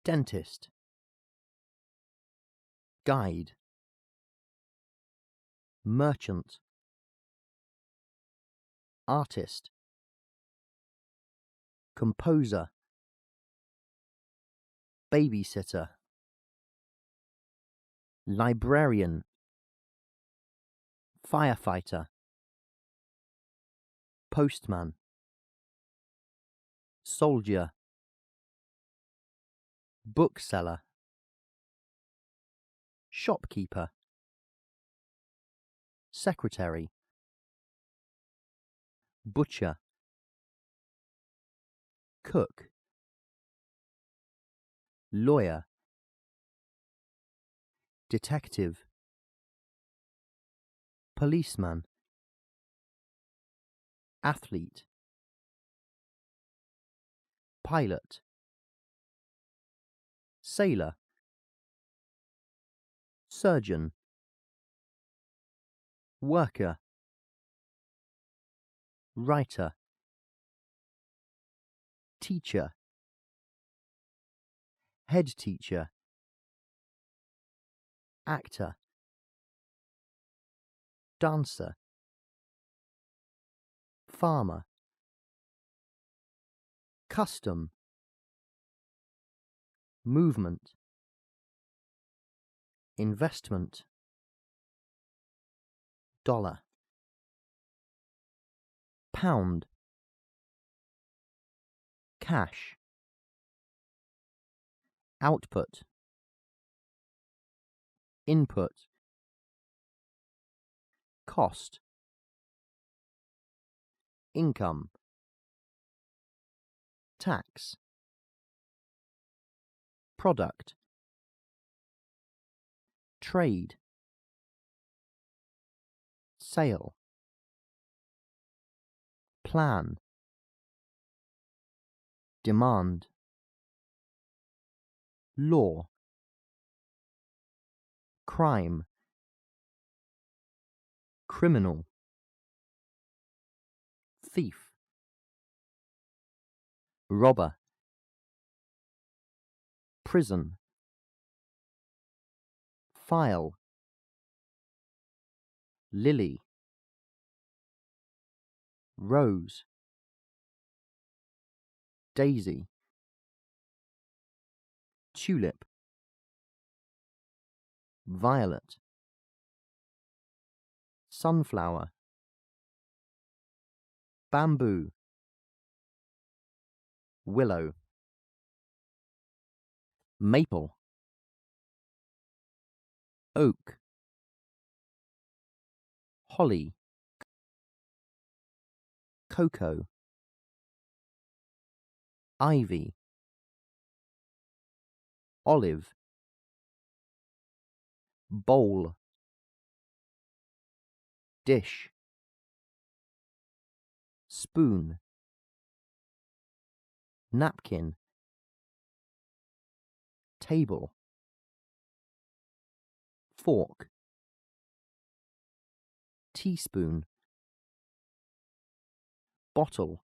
dentist, guide, merchant, artist, composer, babysitter, librarian, firefighter, postman, soldier, bookseller, shopkeeper, secretary, butcher, cook, lawyer, detective, policeman, athlete, pilot, sailor, surgeon, worker, writer, teacher, head teacher, actor, dancer, farmer, custom, movement, investment, dollar, pound, cash, output, input, cost, income, tax, product, trade, sale, plan, demand, law, crime, criminal, thief, robber, prison, file, lily, rose, daisy, tulip, violet, sunflower, bamboo, willow, maple, oak, holly, cocoa, ivy, olive, bowl, dish, spoon, napkin, table, fork, teaspoon, bottle,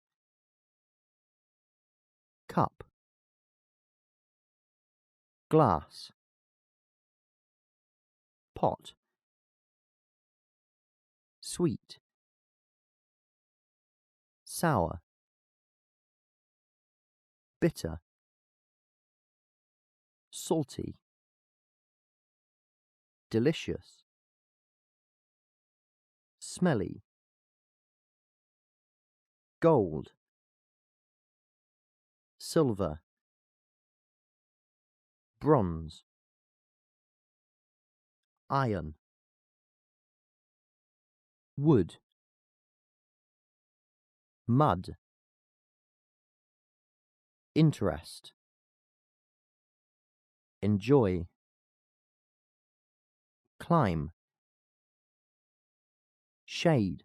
cup, glass, pot, sweet, sour, bitter, salty, delicious, smelly, gold, silver, bronze, iron, wood, mud, interest, enjoy, climb, shade,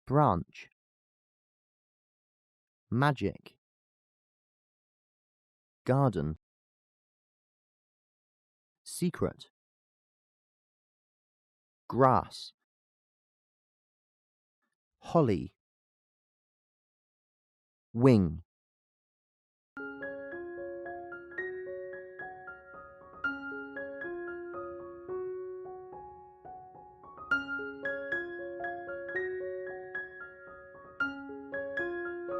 branch, magic, garden, secret, grass, holly, wing,